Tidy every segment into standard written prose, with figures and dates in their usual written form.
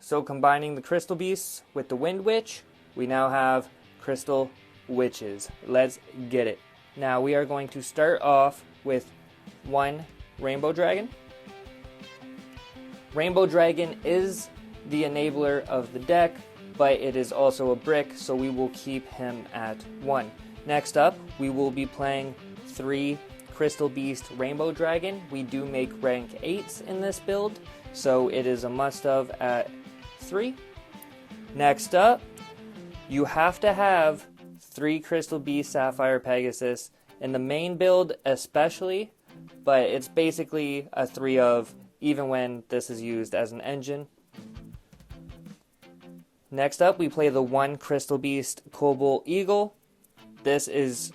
So combining the Crystal Beasts with the Wind Witch, we now have Crystal Witches. Let's get it. Now we are going to start off with one Rainbow Dragon. Rainbow Dragon is the enabler of the deck, but it is also a brick, so we will keep him at 1. Next up, we will be playing 3 Crystal Beast Rainbow Dragon. We do make rank 8s in this build, so it is a must-have at 3. Next up, you have to have 3 Crystal Beast Sapphire Pegasus in the main build especially, but it's basically a 3 of even when this is used as an engine. Next up, we play the 1 Crystal Beast Cobalt Eagle. This is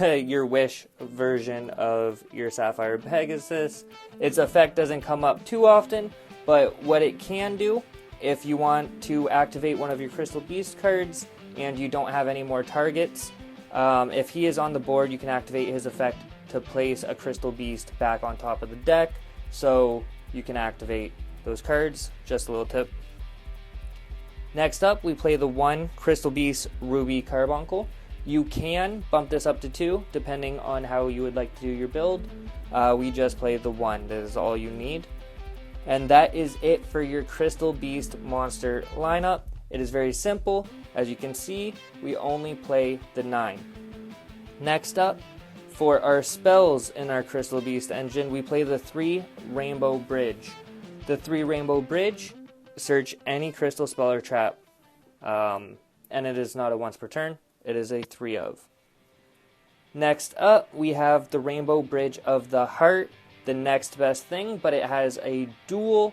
your wish version of your Sapphire Pegasus. Its effect doesn't come up too often, but what it can do, if you want to activate one of your Crystal Beast cards and you don't have any more targets, if he is on the board, you can activate his effect to place a Crystal Beast back on top of the deck, so you can activate those cards. Just a little tip. Next up, we play the 1 Crystal Beast Ruby Carbuncle. You can bump this up to 2, depending on how you would like to do your build. We just play the 1. That is all you need. And that is it for your Crystal Beast monster lineup. It is very simple. As you can see, we only play the 9. Next up, for our spells in our Crystal Beast engine, we play the 3 Rainbow Bridge. The 3 Rainbow Bridge, search any crystal spell or trap, and it is not a once per turn. It is a 3 of. Next up, we have the Rainbow Bridge of the Heart, the next best thing, but it has a dual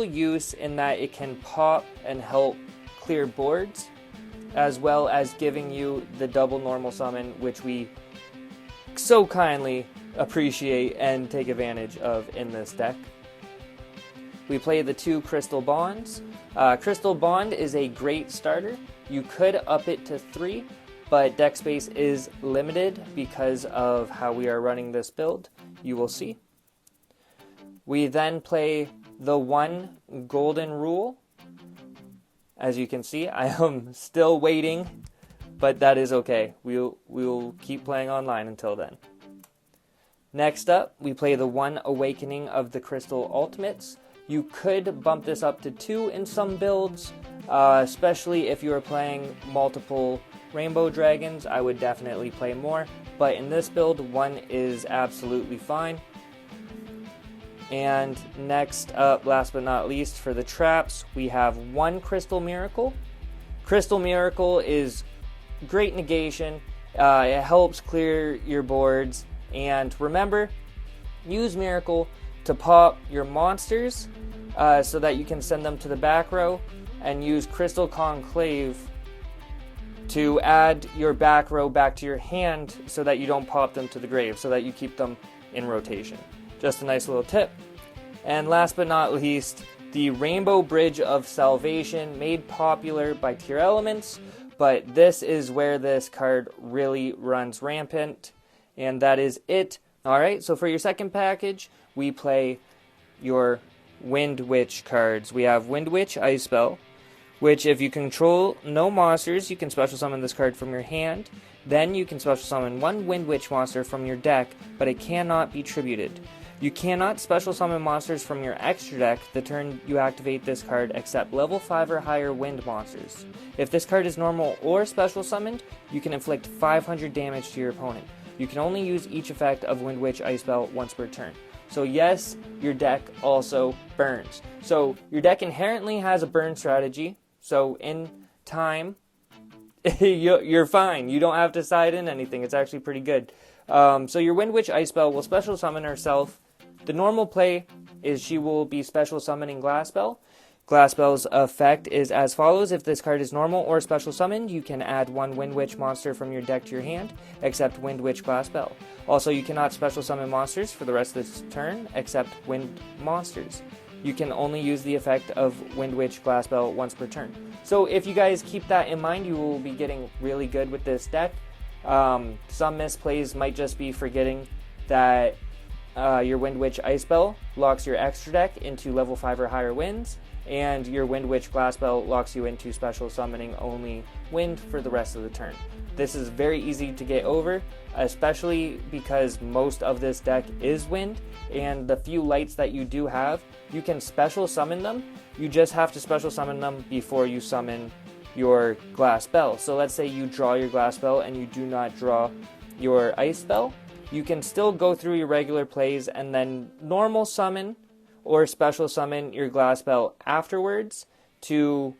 use in that it can pop and help clear boards, as well as giving you the double normal summon, which we so kindly appreciate and take advantage of in this deck. We play the 2 Crystal Bonds. Crystal Bond is a great starter. You could up it to 3, but deck space is limited because of how we are running this build. You will see. We then play the 1 Golden Rule. As you can see, I am still waiting, but that is okay. We'll keep playing online until then. Next up, we play the 1 Awakening of the Crystal Ultimates. You could bump this up to 2 in some builds, especially if you are playing multiple Rainbow Dragons. I would definitely play more, but in this build, 1 is absolutely fine. And next up, last but not least, for the traps, we have 1 Crystal Miracle. Crystal Miracle is great negation. It helps clear your boards. And remember, use Miracle to pop your monsters so that you can send them to the back row, and use Crystal Conclave to add your back row back to your hand so that you don't pop them to the grave, so that you keep them in rotation. Just a nice little tip. And last but not least, the Rainbow Bridge of Salvation, made popular by Tearlaments, but this is where this card really runs rampant, and that is it. Alright, so for your second package, we play your WINDWITCH cards. We have WINDWITCH Ice Spell, which if you control no monsters, you can special summon this card from your hand. Then you can special summon 1 WINDWITCH monster from your deck, but it cannot be tributed. You cannot special summon monsters from your extra deck the turn you activate this card except level 5 or higher wind monsters. If this card is normal or special summoned, you can inflict 500 damage to your opponent. You can only use each effect of WINDWITCH Ice Spell once per turn. So yes, your deck also burns. So your deck inherently has a burn strategy, so in time, you're fine. You don't have to side in anything. It's actually pretty good. So your WINDWITCH Ice Spell will special summon herself. The normal play is she will be special summoning Glass Spell. Glass Spell's effect is as follows. If this card is normal or special summoned, you can add 1 WINDWITCH monster from your deck to your hand, except WINDWITCH Glass Spell. Also, you cannot special summon monsters for the rest of this turn, except wind monsters. You can only use the effect of WINDWITCH Glass Spell once per turn. So if you guys keep that in mind, you will be getting really good with this deck. Some misplays might just be forgetting that your WINDWITCH Ice Bell locks your extra deck into level 5 or higher winds, and your WINDWITCH Glass Bell locks you into special summoning only wind for the rest of the turn. This is very easy to get over, especially because most of this deck is wind, and the few lights that you do have, you can special summon them. You just have to special summon them before you summon your Glass Bell. So let's say you draw your Glass Bell and you do not draw your Ice Bell. You can still go through your regular plays and then normal summon or special summon your Glass Bell afterwards to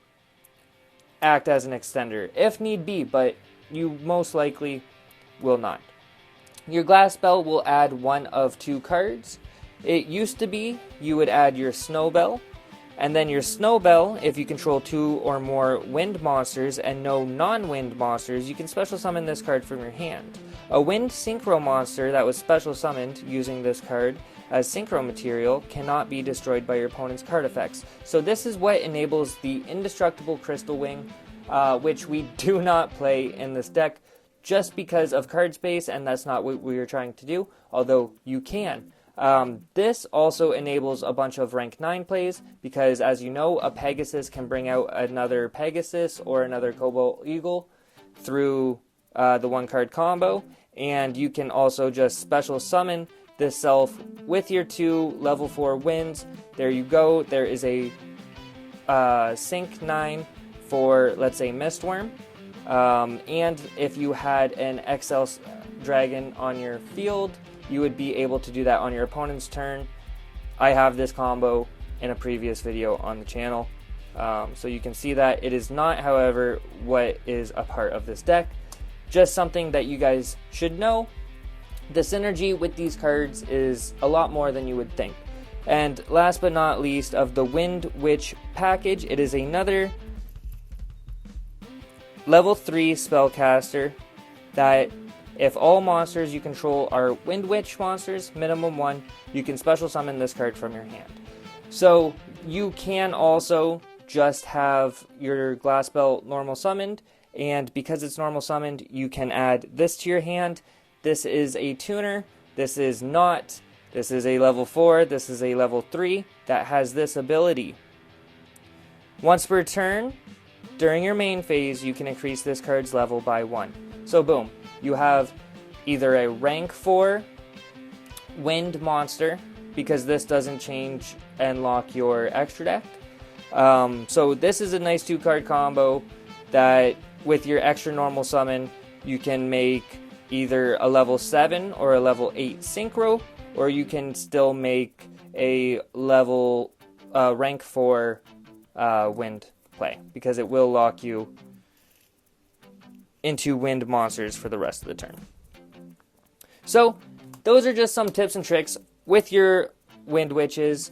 act as an extender if need be, but you most likely will not. Your Glass Bell will add one of 2 cards. It used to be you would add your Snow Bell, and then your Snow Bell, if you control 2 or more wind monsters and no non-wind monsters, you can special summon this card from your hand. A wind synchro monster that was special summoned using this card as synchro material cannot be destroyed by your opponent's card effects. So this is what enables the indestructible Crystal Wing, which we do not play in this deck just because of card space, and that's not what we are trying to do, although you can. This also enables a bunch of rank 9 plays, because as you know, a Pegasus can bring out another Pegasus or another Cobalt Eagle through the 1-card combo, and you can also just special summon this self with your 2 level 4 winds. There you go. There is a sync 9 for, let's say, Mistworm, and if you had an XL Dragon on your field, you would be able to do that on your opponent's turn. I have this combo in a previous video on the channel, so you can see that. It is not, however, what is a part of this deck. Just something that you guys should know. The synergy with these cards is a lot more than you would think. And last but not least, of the WINDWITCH package, it is another level 3 spellcaster that if all monsters you control are WINDWITCH monsters, minimum 1, you can special summon this card from your hand. So you can also just have your Glass Bell normal summoned, and because it's normal summoned, you can add this to your hand. This is a tuner. This is not. This is a level 4. This is a level 3 that has this ability. Once per turn, during your main phase, you can increase this card's level by 1. So boom, you have either a rank 4 wind monster, because this doesn't change and lock your extra deck. So this is a nice 2-card combo that with your extra normal summon, you can make either a level 7 or a level 8 synchro, or you can still make a level rank 4 wind play, because it will lock you into wind monsters for the rest of the turn. So those are just some tips and tricks with your WINDWITCHes.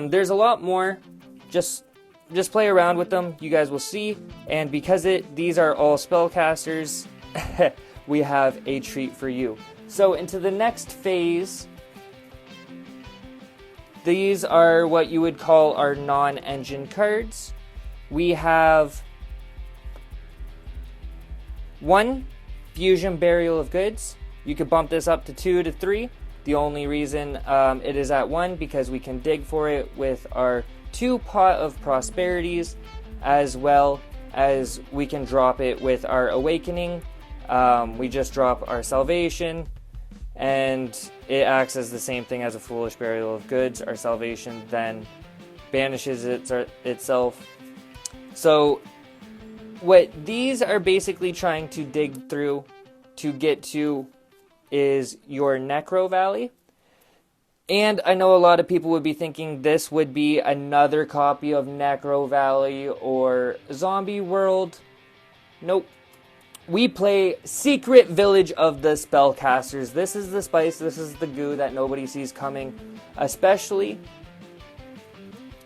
There's a lot more. Just play around with them. You guys will see. And because these are all spellcasters, we have a treat for you. So into the next phase, these are what you would call our non-engine cards. We have 1 Fusion Burial of Goods. You could bump this up to 2 to 3. The only reason it is at 1 because we can dig for it with our 2 Pot of Prosperities, as well as we can drop it with our Awakening. We just drop our Salvation, and it acts as the same thing as a Foolish Burial of Goods. Our Salvation then banishes itself. So what these are basically trying to dig through to get to is your Necro Valley. And I know a lot of people would be thinking this would be another copy of Necro Valley or Zombie World. Nope. We play Secret Village of the Spellcasters. This is the spice, this is the goo that nobody sees coming, especially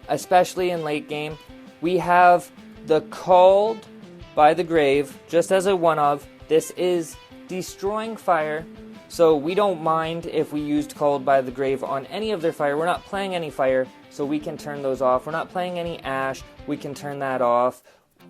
in late game. We have the Called by the Grave, just as a one-of. This is destroying fire, so we don't mind if we used Called by the Grave on any of their fire. We're not playing any fire, so we can turn those off. We're not playing any ash, we can turn that off.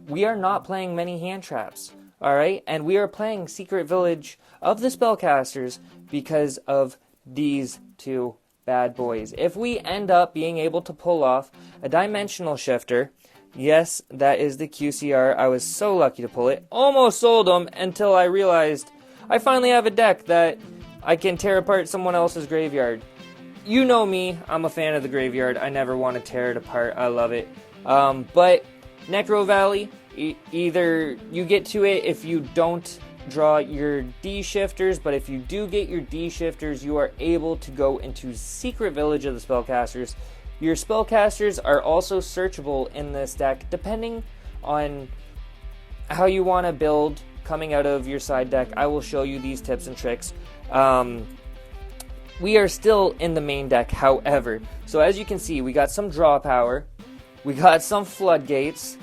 We are not playing many hand traps, alright? And we are playing Secret Village of the Spellcasters because of these two bad boys. If we end up being able to pull off a dimensional shifter, yes, that is the QCR. I was so lucky to pull it. Almost sold them until I realized I finally have a deck that I can tear apart someone else's graveyard. You know me, I'm a fan of the graveyard. I never want to tear it apart. I love it. But Necro Valley, either you get to it if you don't draw your D shifters, but if you do get your D shifters, you are able to go into Secret Village of the Spellcasters. Your spellcasters are also searchable in this deck, depending on how you want to build coming out of your side deck. I will show you these tips and tricks. We are still in the main deck, however. So as you can see, we got some draw power, we got some floodgates,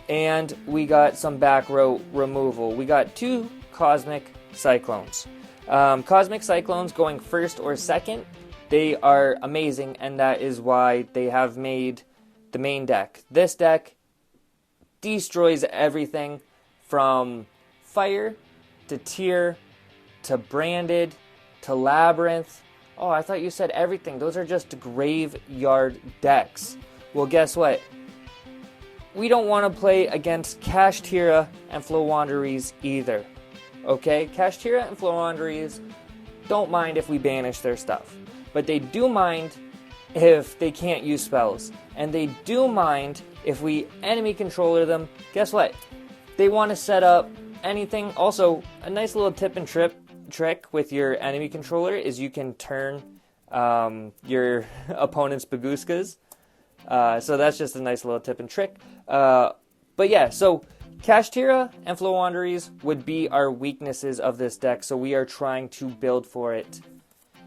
and we got some back row removal. We got 2 Cosmic Cyclones. Cosmic Cyclones going first or second, they are amazing, and that is why they have made the main deck. This deck destroys everything from Fire to Tier to Branded to Labyrinth. Oh, I thought you said everything. Those are just graveyard decks. Well, guess what? We don't want to play against Kashtira and Floowandereeze either. Okay? Kashtira and Floowandereeze don't mind if we banish their stuff. But they do mind if they can't use spells. And they do mind if we enemy controller them. Guess what? They want to set up anything. Also, a nice little tip and trick with your enemy controller is you can turn your opponent's Baguskas. So that's just a nice little tip and trick. But yeah, so Kashtira and Floowandereeze would be our weaknesses of this deck, so we are trying to build for it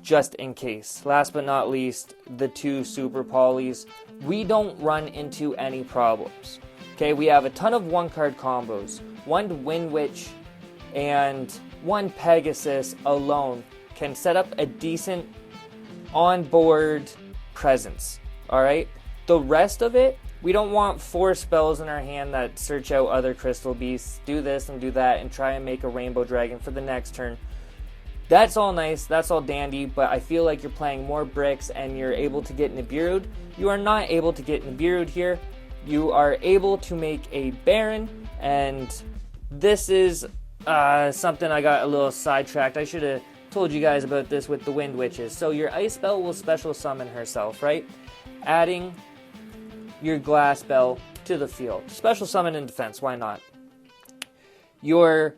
just in case. Last but not least, the 2 Super Polys. We don't run into any problems. Okay, we have a ton of 1-card combos. 1 WINDWITCH and 1 Pegasus alone can set up a decent on-board presence. Alright? The rest of it, we don't want 4 spells in our hand that search out other crystal beasts, do this and do that, and try and make a rainbow dragon for the next turn. That's all nice, that's all dandy, but I feel like you're playing more bricks and you're able to get Nibiru'd. You are not able to get Nibiru'd here. You are able to make a Baron, and this is something I got a little sidetracked. I should have told you guys about this with the WINDWITCHES. So your Ice Spell will special summon herself, right? Adding your Glass Spell to the field. Special summon in defense, why not? Your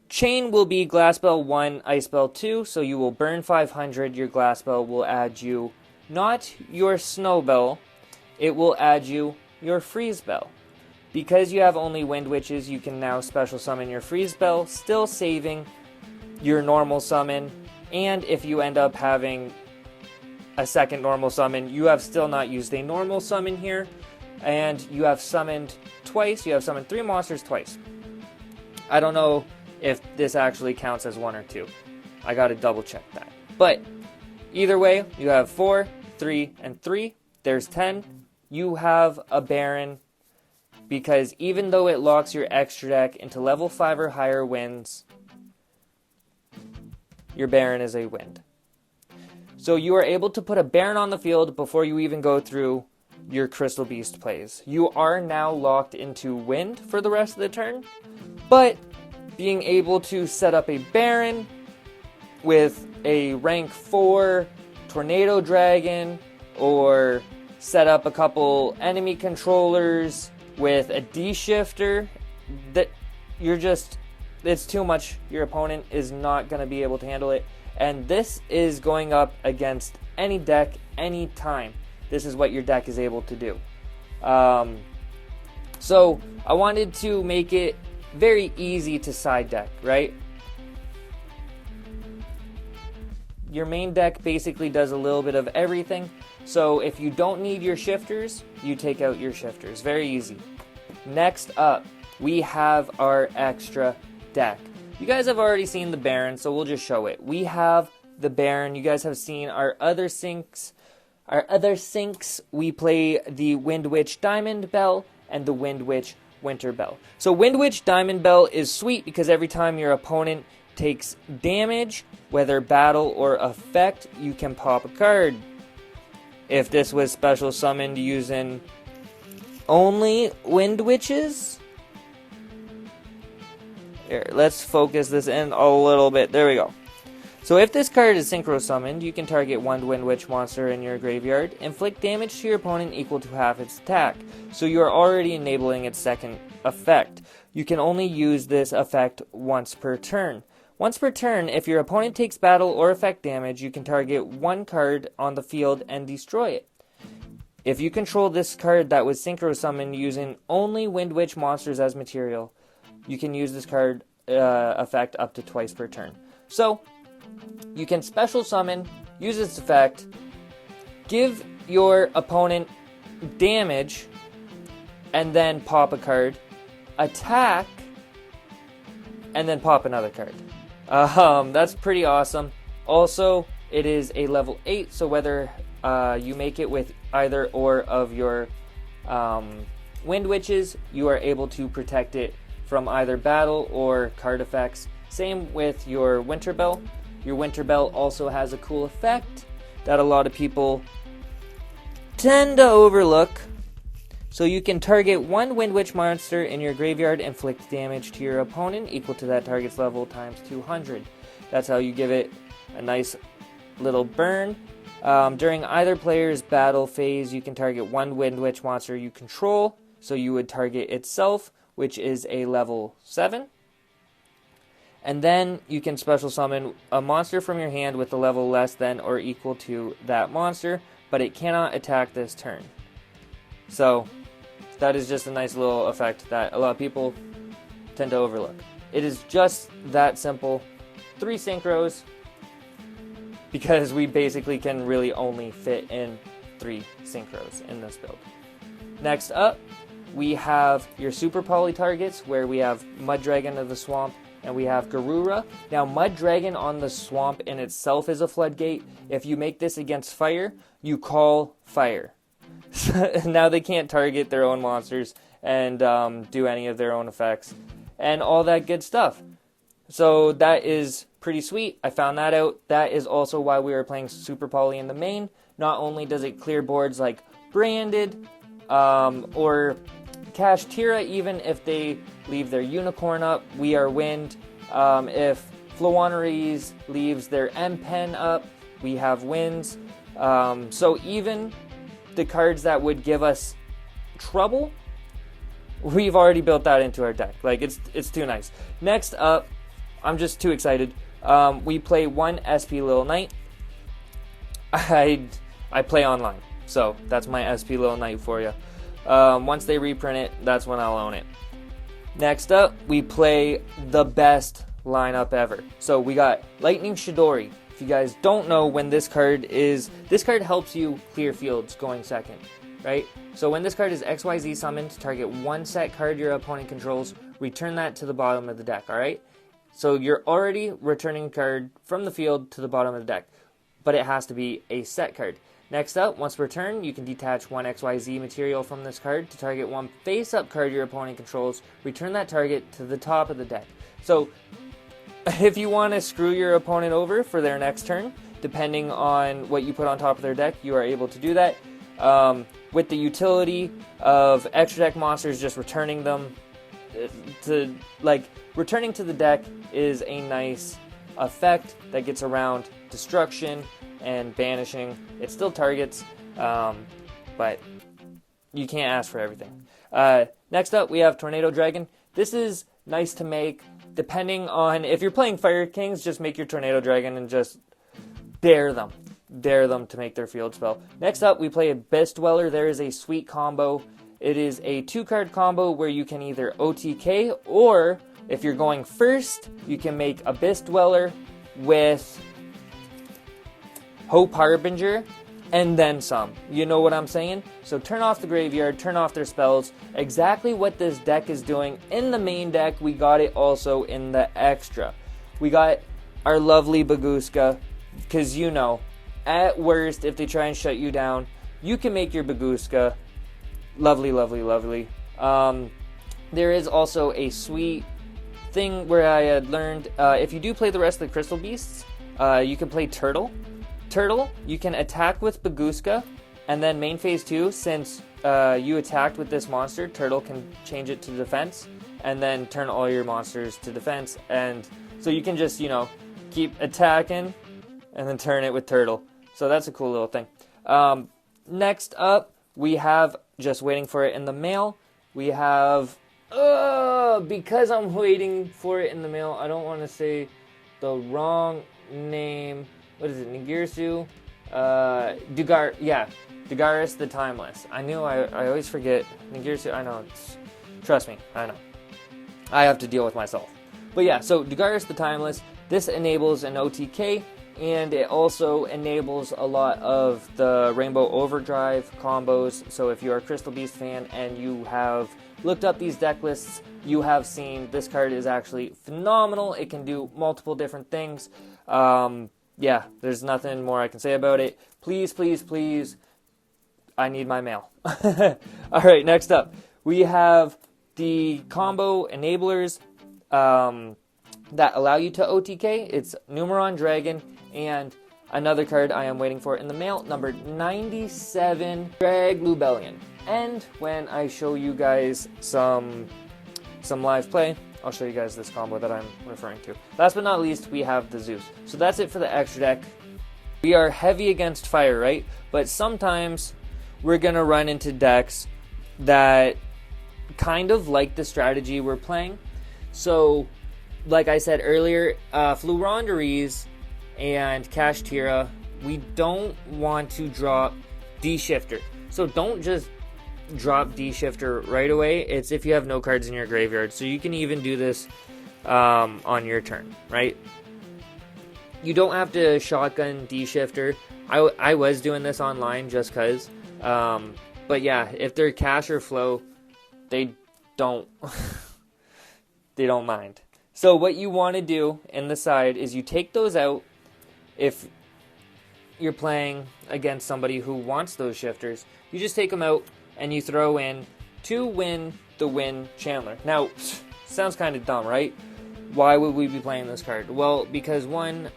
Chain will be Glass Spell 1, Ice Spell 2, so you will burn 500. Your Glass Spell will add you not your Snow Bell, it will add you your Freeze Bell. Because you have only WINDWITCHES, you can now special summon your Freeze Bell, still saving your normal summon, and if you end up having a second normal summon, you have still not used a normal summon here, and you have summoned twice. You have summoned 3 monsters twice. I don't know if this actually counts as 1 or 2. I gotta double check that. But either way, you have 4, 3, and 3. There's 10. You have a Baron, because even though it locks your extra deck into level 5 or higher wins, your Baron is a wind. So you are able to put a Baron on the field before you even go through your Crystal Beast plays. You are now locked into wind for the rest of the turn, but being able to set up a Baron with a rank 4 Tornado Dragon, or set up a couple enemy controllers with a D-shifter, that it's too much. Your opponent is not going to be able to handle it. And this is going up against any deck, any time. This is what your deck is able to do. So I wanted to make it very easy to side deck, right? Your main deck basically does a little bit of everything. So if you don't need your shifters, you take out your shifters. Very easy. Next up, we have our extra deck. You guys have already seen the Baron, so we'll just show it. We have the Baron. You guys have seen our other sinks. We play the WINDWITCH Diamond Bell and the WINDWITCH Winter Bell. So WINDWITCH Diamond Bell is sweet because every time your opponent takes damage, whether battle or effect, you can pop a card. If this was special summoned using only WINDWITCHES, here, let's focus this in a little bit. There we go. So if this card is synchro summoned, you can target one WINDWITCH monster in your graveyard, inflict damage to your opponent equal to half its attack. So you are already enabling its second effect. You can only use this effect once per turn. Once per turn, if your opponent takes battle or effect damage, you can target one card on the field and destroy it. If you control this card that was synchro summoned using only WINDWITCH monsters as material, you can use this card effect up to twice per turn. So you can special summon, use this effect, give your opponent damage, and then pop a card, attack, and then pop another card. That's pretty awesome. Also, it is a level 8, so whether you make it with either or of your WINDWITCHES, you are able to protect it from either battle or card effects. Same with your Winter Bell. Your Winter Bell also has a cool effect that a lot of people tend to overlook. So you can target one WINDWITCH monster in your graveyard, inflict damage to your opponent equal to that target's level times 200. That's how you give it a nice little burn. During either player's battle phase, you can target one WINDWITCH monster you control. So you would target itself, which is a level 7. And then you can special summon a monster from your hand with a level less than or equal to that monster, but it cannot attack this turn. So that is just a nice little effect that a lot of people tend to overlook. It is just that simple. 3 synchros, because we basically can really only fit in 3 synchros in this build. Next up, we have your Super Poly targets, where we have Mud Dragon of the Swamp, and we have Garura. Now, Mud Dragon on the Swamp in itself is a Floodgate. If you make this against fire, you call fire. Now they can't target their own monsters and do any of their own effects and all that good stuff. So that is pretty sweet. I found that out. That is also why we were playing Super Poly in the main. Not only does it clear boards like Branded or Kashtira, even if they leave their Unicorn up, We Are Wind. If Floowandereeze leaves their M-Pen up, we have Winds. So even the cards that would give us trouble, we've already built that into our deck. Like, it's too nice. Next up, I'm just too excited. We play one SP Little Knight. I play online, so that's my SP Little Knight for you. Once they reprint it, that's when I'll own it. Next up, we play the best lineup ever. So we got Lightning Shidori. If you guys don't know when this card helps you clear fields going second, right? So when this card is XYZ summoned, target one set card your opponent controls, return that to the bottom of the deck, alright? So you're already returning a card from the field to the bottom of the deck, but it has to be a set card. Next up, once per turn, you can detach one XYZ material from this card to target one face-up card your opponent controls, return that target to the top of the deck. So, if you want to screw your opponent over for their next turn, depending on what you put on top of their deck, you are able to do that. With the utility of extra deck monsters, just returning them returning to the deck is a nice effect that gets around destruction and banishing. It still targets, but you can't ask for everything. Next up, we have Tornado Dragon. This is nice to make, depending on, if you're playing Fire Kings, just make your Tornado Dragon and just dare them to make their field spell. Next up, we play Abyss Dweller. There is a sweet combo. It is a 2-card combo where you can either OTK, or if you're going first, you can make Abyss Dweller with Hope Harbinger, and then some. You know what I'm saying? So turn off the graveyard, turn off their spells. Exactly what this deck is doing in the main deck, we got it also in the extra. We got our lovely Baguska, because you know, at worst, if they try and shut you down, you can make your Baguska lovely, lovely, lovely. There is also a sweet thing where I had learned, if you do play the rest of the Crystal Beasts, you can play Turtle. Turtle, you can attack with Baguska, and then main phase 2, since you attacked with this monster, Turtle can change it to defense, and then turn all your monsters to defense, and so you can just, keep attacking, and then turn it with Turtle. So that's a cool little thing. Next up, we have, just waiting for it in the mail, we have, because I'm waiting for it in the mail, I don't want to say the wrong name. What is it, Nigirsu? Dugaris the Timeless. I always forget. Nigirsu, I know, trust me, I know. I have to deal with myself. But yeah, so Dugaris the Timeless, this enables an OTK, and it also enables a lot of the Rainbow Overdrive combos. So if you're a Crystal Beast fan and you have looked up these deck lists, you have seen this card is actually phenomenal. It can do multiple different things. Yeah, there's nothing more I can say about it. Please, please, please, I need my mail. Alright, next up, we have the combo enablers that allow you to OTK. It's Numeron Dragon and another card I am waiting for in the mail, number 97, Drag Lubellion. And when I show you guys some live play, I'll show you guys this combo that I'm referring to. Last but not least, we have the Zeus. So that's it for the extra deck. We are heavy against fire, right? But sometimes we're going to run into decks that kind of like the strategy we're playing. So, like I said earlier, Floowandereeze and Kashtira, we don't want to drop D-Shifter. So don't just drop D-Shifter right away. It's if you have no cards in your graveyard. So you can even do this on your turn, right? You don't have to shotgun D-Shifter. I was doing this online just because. But yeah, if they're cash or flow, they don't they don't mind. So what you want to do in the side is you take those out if you're playing against somebody who wants those shifters. You just take them out and you throw in 2 Win the Wind Chandler. Now, sounds kind of dumb, right? Why would we be playing this card? Well, because one,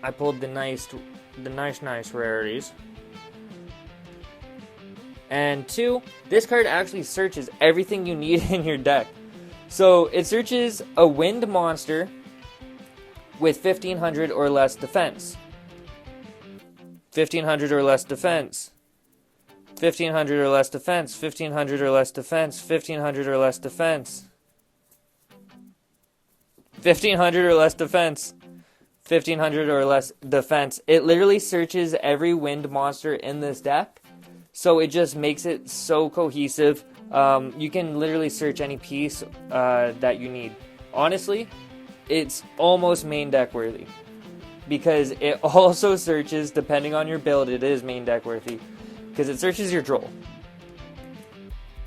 I pulled the nice rarities. And 2, this card actually searches everything you need in your deck. So it searches a wind monster with 1500 or less defense. 1500 or less defense. 1500 or less defense. 1500 or less defense. 1500 or less defense. 1500 or less defense. 1500 or less defense. It literally searches every wind monster in this deck. So it just makes it so cohesive. You can literally search any piece that you need. Honestly, it's almost main deck worthy. Because it also searches, depending on your build, it is main deck worthy. Because it searches your Droll.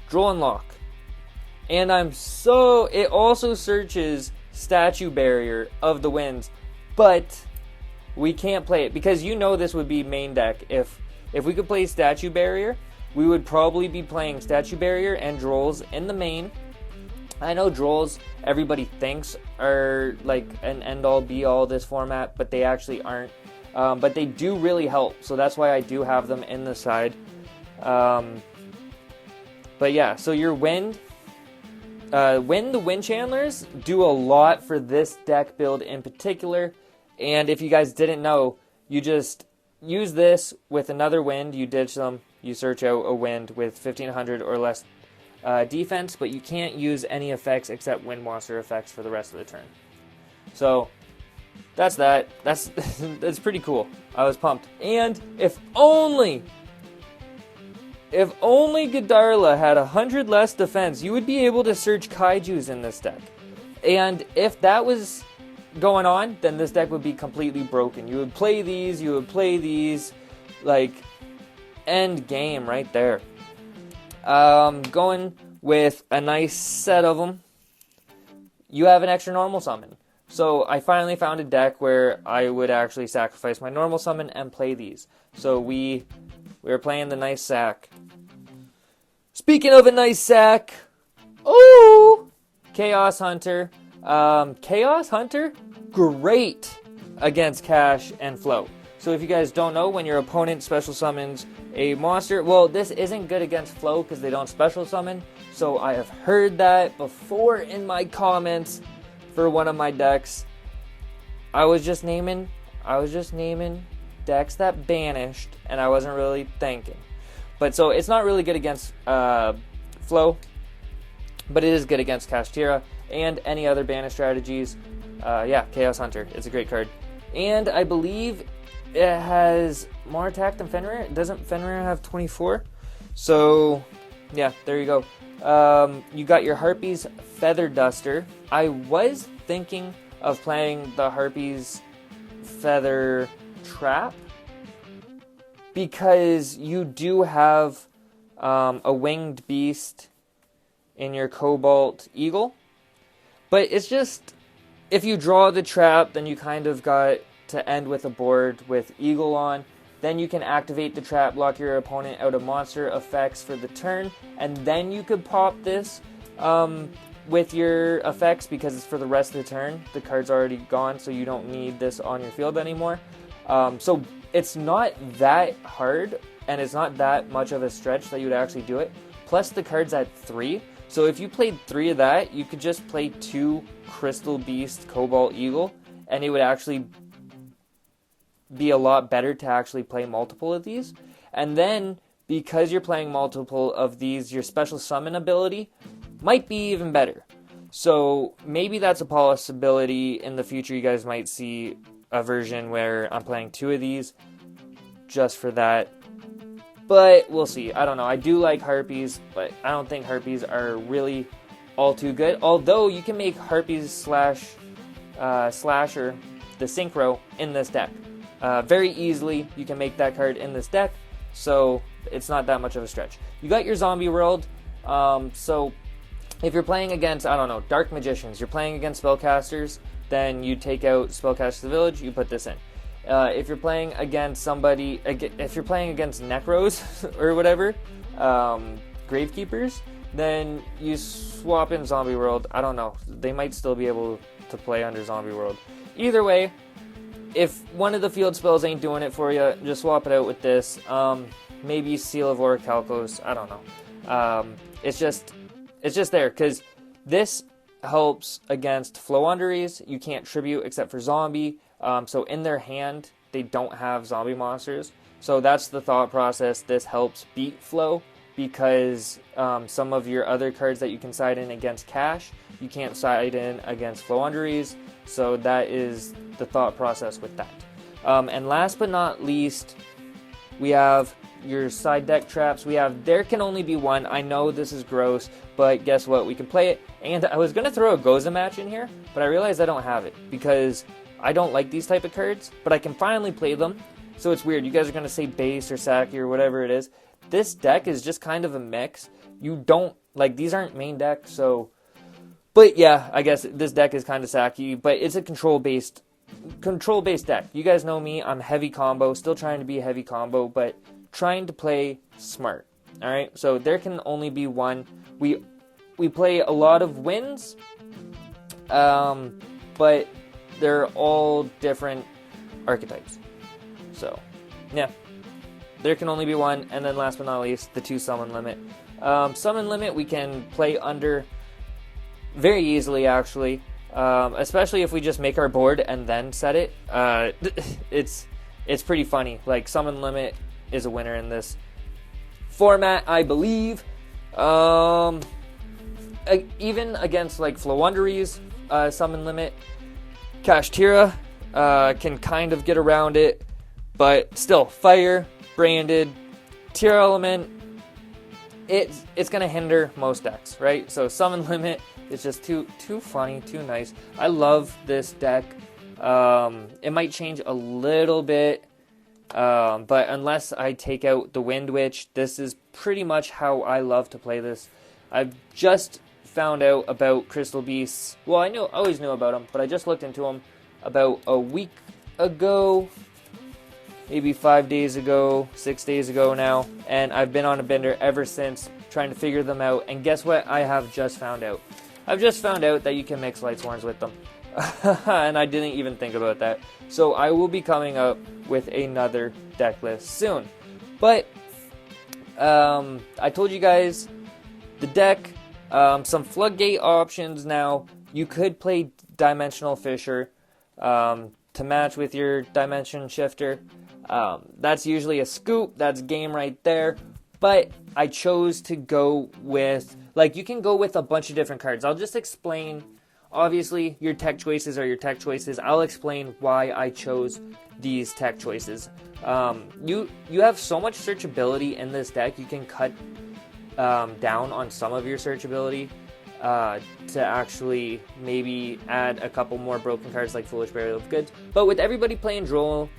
Droll and Lock. And it also searches Statue Barrier of the Winds. But we can't play it. Because you know this would be main deck. If we could play Statue Barrier, we would probably be playing Statue Barrier and Drolls in the main. I know Drolls, everybody thinks are like an end-all be-all this format, but they actually aren't. But they do really help, so that's why I do have them in the side. But yeah, so your the Wind Chandlers do a lot for this deck build in particular. And if you guys didn't know, you just use this with another wind, you ditch them, you search out a wind with 1500 or less defense, but you can't use any effects except wind monster effects for the rest of the turn. So that's that. That's pretty cool. I was pumped. And if only Godarla had 100 less defense, you would be able to search kaijus in this deck. And if that was going on, then this deck would be completely broken. You would play these, like, end game right there. Going with a nice set of them, you have an extra normal summon. So I finally found a deck where I would actually sacrifice my normal summon and play these. So we were playing the nice sack. Speaking of a nice sack, Chaos Hunter. Chaos Hunter, great against Cash and Flow. So if you guys don't know, when your opponent special summons a monster, well, this isn't good against Flow because they don't special summon. So I have heard that before in my comments for one of my decks. I was just naming decks that banished, and I wasn't really thinking. But so it's not really good against Flow, but it is good against Kashtira and any other banish strategies. Yeah, Chaos Hunter. It's a great card. And I believe it has more attack than Fenrir. Doesn't Fenrir have 24? So, yeah, there you go. You got your Harpy's Feather Duster. I was thinking of playing the Harpy's Feather Trap, because you do have a winged beast in your Cobalt Eagle. But it's just, if you draw the trap, then you kind of got to end with a board with Eagle on. Then you can activate the trap, block your opponent out of monster effects for the turn, and then you could pop this with your effects, because it's for the rest of the turn. The card's already gone, so you don't need this on your field anymore. So it's not that hard, and it's not that much of a stretch that you would actually do it. Plus the card's at 3. So if you played 3 of that, you could just play 2 Crystal Beast Cobalt Eagle, and it would actually be a lot better to actually play multiple of these. And then, because you're playing multiple of these, your special summon ability might be even better. So maybe that's a possibility in the future. You guys might see a version where I'm playing 2 of these just for that. But we'll see. I don't know. I do like Harpies, but I don't think Harpies are really all too good. Although you can make Harpies Slasher, the Synchro, in this deck. Very easily, you can make that card in this deck. So it's not that much of a stretch. You got your Zombie World. So if you're playing against, I don't know, Dark Magicians, you're playing against Spellcasters, then you take out Spellcaster the Village, you put this in. If you're playing against somebody, if you're playing against Necros or whatever, Gravekeepers, then you swap in Zombie World. I don't know. They might still be able to play under Zombie World. Either way, if one of the field spells ain't doing it for you, just swap it out with this. Maybe Seal of Orichalcos. I don't know. It's just there because this helps against Floowandereeze. You can't tribute except for zombie. So in their hand, they don't have zombie monsters. So that's the thought process. This helps beat Flow because some of your other cards that you can side in against Cash, you can't side in against Floowandereeze. So that is the thought process with that. And last but not least, we have your side deck traps. We have There Can Only Be One. I know this is gross, but guess what? We can play it. And I was going to throw a Goza match in here, but I realized I don't have it because I don't like these type of cards, but I can finally play them. So it's weird. You guys are going to say base or Saki or whatever it is. This deck is just kind of a mix. You don't, like, these aren't main decks, so... But yeah, I guess this deck is kind of Saki, but it's a control-based deck. You guys know me. I'm heavy combo, still trying to be a heavy combo, but trying to play smart. All right, so There Can Only Be One. We play a lot of wins, but they're all different archetypes. So, yeah. There Can Only Be One, and then last but not least, the 2 summon limit. Summon limit we can play under very easily, actually, especially if we just make our board and then set it. It's pretty funny. Like, summon limit is a winner in this format, I believe. Even against like Floowandereeze, summon limit, Kashtira can kind of get around it, but still, fire, branded, Tearlaments, it's going to hinder most decks, right? So summon limit is just too funny, too nice. I love this deck. It might change a little bit, but unless I take out the WINDWITCH, this is pretty much how I love to play this. I've just found out about Crystal Beasts. Well, I always knew about them, but I just looked into them about a week ago, maybe 5 days ago, 6 days ago now, and I've been on a bender ever since trying to figure them out. And guess what I have just found out? I've just found out that you can mix Lightsworns with them. And I didn't even think about that. So I will be coming up with another deck list soon. But I told you guys the deck, some Floodgate options now. You could play Dimensional Fisher to match with your Dimension Shifter. That's usually a scoop. That's game right there. But I chose to go with, like, you can go with a bunch of different cards. I'll just explain. Obviously, your tech choices are your tech choices. I'll explain why I chose these tech choices. You have so much searchability in this deck. You can cut down on some of your searchability to actually maybe add a couple more broken cards like Foolish Burial of Goods. But with everybody playing Droll,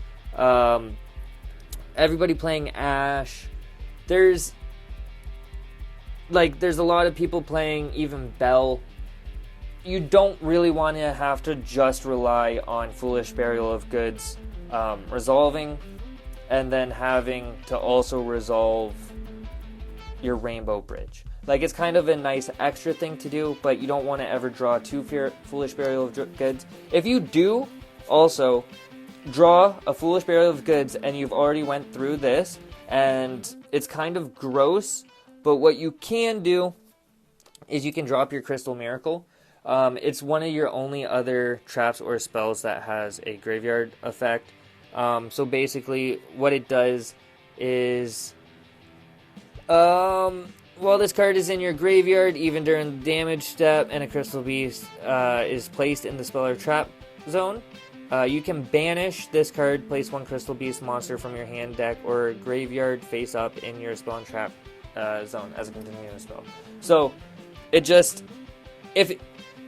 everybody playing Ash, there's a lot of people playing even Bell. You don't really want to have to just rely on Foolish Burial of Goods resolving, and then having to also resolve your Rainbow Bridge. Like, it's kind of a nice extra thing to do, but you don't want to ever draw two Foolish Burial of Goods. If you do also draw a Foolish Burial of Goods and you've already went through this, and it's kind of gross, but what you can do is you can drop your Crystal Miracle. It's one of your only other traps or spells that has a graveyard effect. So basically what it does is, while this card is in your graveyard, even during the damage step, and a Crystal Beast is placed in the spell or trap zone, you can banish this card, place one Crystal Beast monster from your hand, deck, or graveyard face up in your spell and trap zone as a continuous spell. So it just, if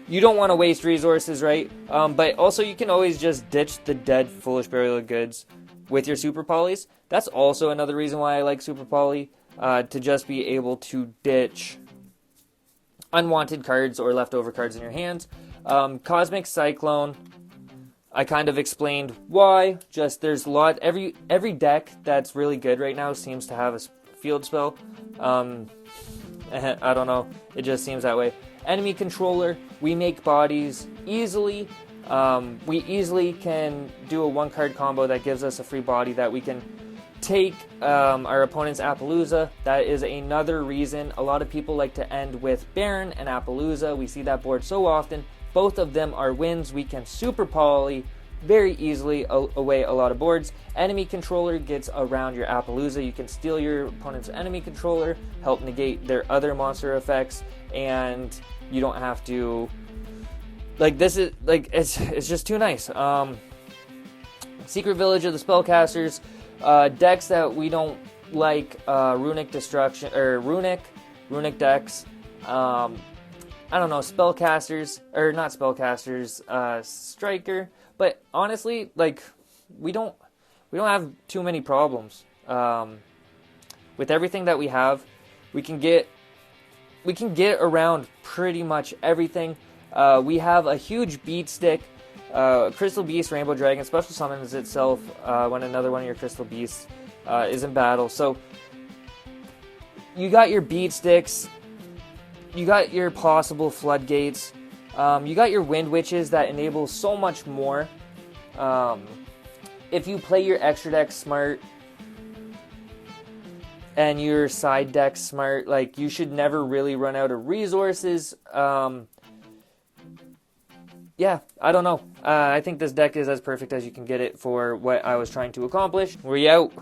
you don't want to waste resources, right? But also you can always just ditch the dead Foolish Burial of Goods with your Super Polys. That's also another reason why I like Super Poly, to just be able to ditch unwanted cards or leftover cards in your hands. Cosmic Cyclone, I kind of explained why. Just there's a lot, every deck that's really good right now seems to have a field spell. I don't know, it just seems that way. Enemy Controller, we make bodies easily. We easily can do a one card combo that gives us a free body that we can take our opponent's Appaloosa. That is another reason a lot of people like to end with Baron and Appaloosa. We see that board so often. Both of them are wins. We can Super Poly very easily away a lot of boards. Enemy Controller gets around your Appaloosa. You can steal your opponent's enemy controller, help negate their other monster effects, and you don't have to, like, this is, like, it's just too nice. Secret Village of the Spellcasters, decks that we don't like, Runic Destruction, or Runic decks, I don't know, Spellcasters, or not Spellcasters, Striker, but honestly, like, we don't have too many problems. With everything that we have, we can get around pretty much everything. We have a huge beat stick. Crystal Beast, Rainbow Dragon special summons itself when another one of your Crystal Beasts is in battle. So you got your beat sticks, you got your possible floodgates, you got your wind witches that enable so much more. If you play your extra deck smart and your side deck smart, like, you should never really run out of resources. Yeah, I don't know. I think this deck is as perfect as you can get it for what I was trying to accomplish. We out.